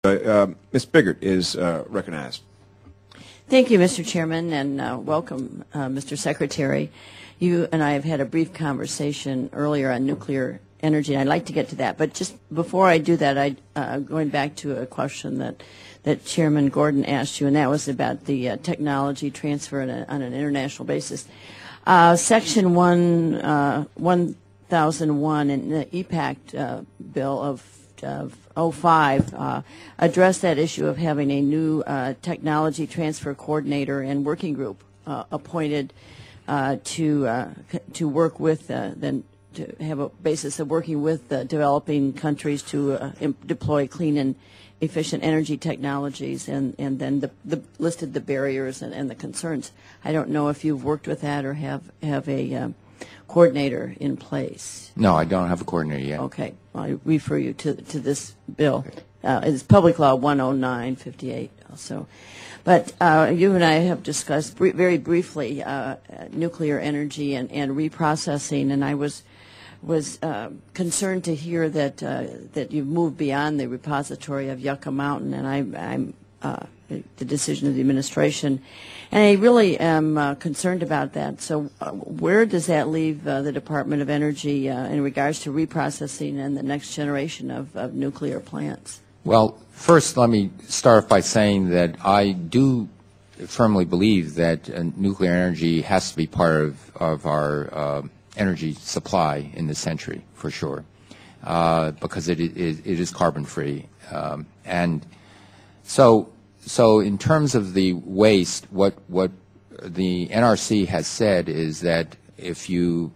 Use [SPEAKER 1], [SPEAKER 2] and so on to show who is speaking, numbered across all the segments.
[SPEAKER 1] Ms. Biggert is recognized.
[SPEAKER 2] Thank you, Mr. Chairman, and welcome, Mr. Secretary. You and I have had a brief conversation earlier on nuclear energy, and I'd like to get to that. But just before I do that, going back to a question that Chairman Gordon asked you, and that was about the technology transfer on an international basis. Section 1001 in the EPACT bill of 05 addressed that issue of having a new technology transfer coordinator and working group appointed to work with to have a basis of working with developing countries to deploy clean and efficient energy technologies, and then listed the barriers and the concerns. I don't know if you've worked with that or have a coordinator in place.
[SPEAKER 3] No, I don't have a coordinator yet.
[SPEAKER 2] Okay. I refer you to this bill. It's Public Law 10958 also. But you and I have discussed very briefly nuclear energy and reprocessing, and I was concerned to hear that you've moved beyond the repository of Yucca Mountain, and I'm the decision of the administration, and I really am concerned about that. So where does that leave the Department of Energy in regards to reprocessing and the next generation of nuclear plants?
[SPEAKER 3] Well, first let me start by saying that I do firmly believe that nuclear energy has to be part of our energy supply in this century, for sure, because it is carbon-free. And so in terms of the waste, what the NRC has said is that if you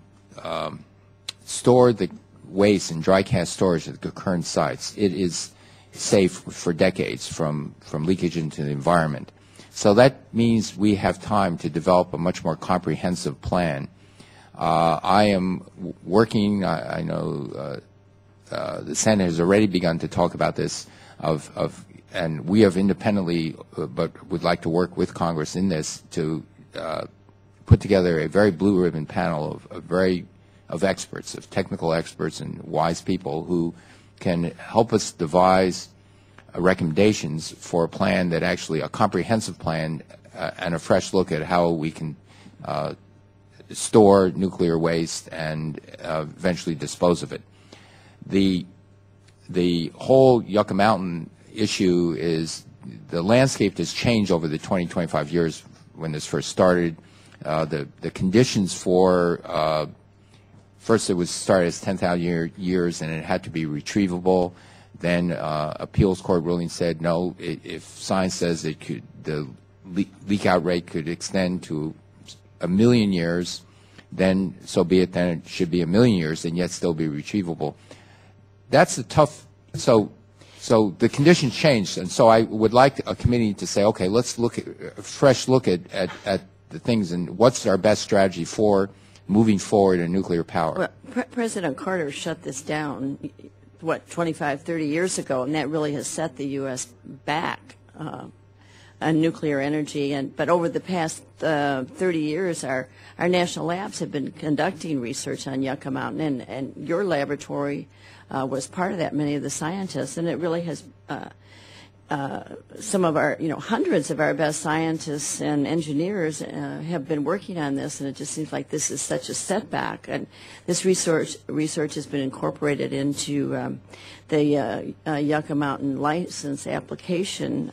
[SPEAKER 3] store the waste in dry cask storage at the current sites, it is safe for decades from leakage into the environment. So that means we have time to develop a much more comprehensive plan. I am working, I know the Senate has already begun to talk about this, and we have independently, but would like to work with Congress in this to put together a very blue ribbon panel of experts, of technical experts and wise people who can help us devise recommendations for a plan that actually, a comprehensive plan and a fresh look at how we can store nuclear waste and eventually dispose of it. The whole Yucca Mountain issue is the landscape has changed over the 25 years when this first started. The conditions for first it was started as 10,000 years and it had to be retrievable. Then appeals court ruling said no, if science says it could, the leak out rate could extend to 1 million years, then so be it. Then it should be 1 million years and yet still be retrievable. That's a tough. So the conditions changed, and so I would like a committee to say, okay, let's look at a fresh look at the things and what's our best strategy for moving forward in nuclear power.
[SPEAKER 2] Well, President Carter shut this down, what, 25, 30 years ago, and that really has set the U.S. back on nuclear energy. But over the past 30 years, our national labs have been conducting research on Yucca Mountain, and your laboratory was part of that, many of the scientists, and it really has some of our, hundreds of our best scientists and engineers have been working on this, and it just seems like this is such a setback. And this research has been incorporated into the Yucca Mountain license application,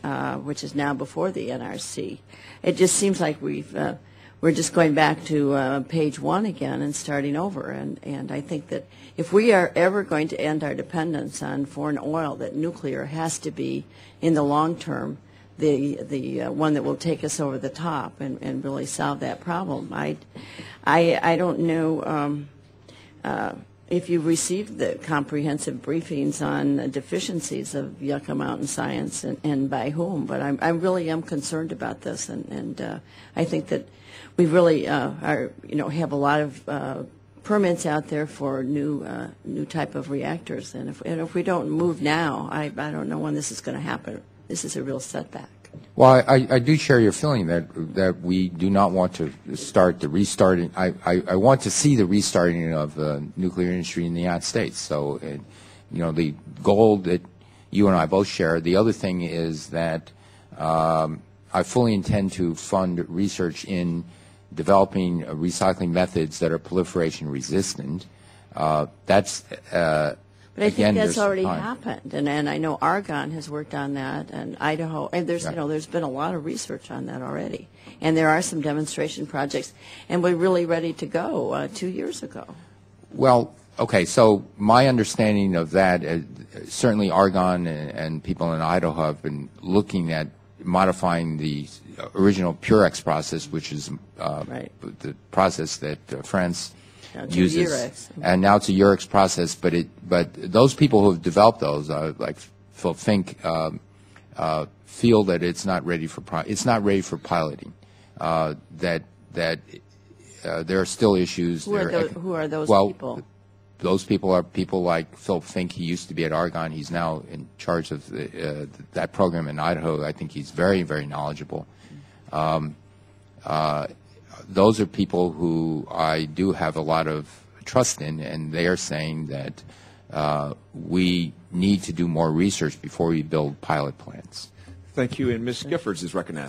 [SPEAKER 2] which is now before the NRC. It just seems like we're just going back to page one again and starting over. And I think that if we are ever going to end our dependence on foreign oil, that nuclear has to be, in the long term, the one that will take us over the top and really solve that problem. I don't know if you've received the comprehensive briefings on the deficiencies of Yucca Mountain science and by whom, but I really am concerned about this, and I think that we really have a lot of permits out there for new type of reactors, and if we don't move now, I don't know when this is going to happen. This is a real setback.
[SPEAKER 3] Well, I do share your feeling that we do not want to start the restarting. I want to see the restarting of the nuclear industry in the United States. So, the goal that you and I both share. The other thing is that I fully intend to fund research in developing recycling methods that are proliferation resistant. That's
[SPEAKER 2] But I
[SPEAKER 3] again,
[SPEAKER 2] think that's
[SPEAKER 3] there's
[SPEAKER 2] already
[SPEAKER 3] time.
[SPEAKER 2] happened, and I know Argonne has worked on that, and Idaho, and there's there's been a lot of research on that already, and there are some demonstration projects, and we're really ready to go 2 years ago.
[SPEAKER 3] Well, okay, so my understanding of that, certainly Argonne and people in Idaho have been looking at modifying the original Purex process, which is the process that France uses,
[SPEAKER 2] Eurex.
[SPEAKER 3] And now it's a Eurex process. But those people who have developed those, like Phil Fink, feel that it's not ready for piloting. That there are still issues.
[SPEAKER 2] Who are those people?
[SPEAKER 3] Those people are people like Phil Fink. He used to be at Argonne. He's now in charge of that program in Idaho. I think he's very, very knowledgeable. Those are people who I do have a lot of trust in, and they are saying that we need to do more research before we build pilot plants.
[SPEAKER 1] Thank you. And Ms. Giffords is recognized.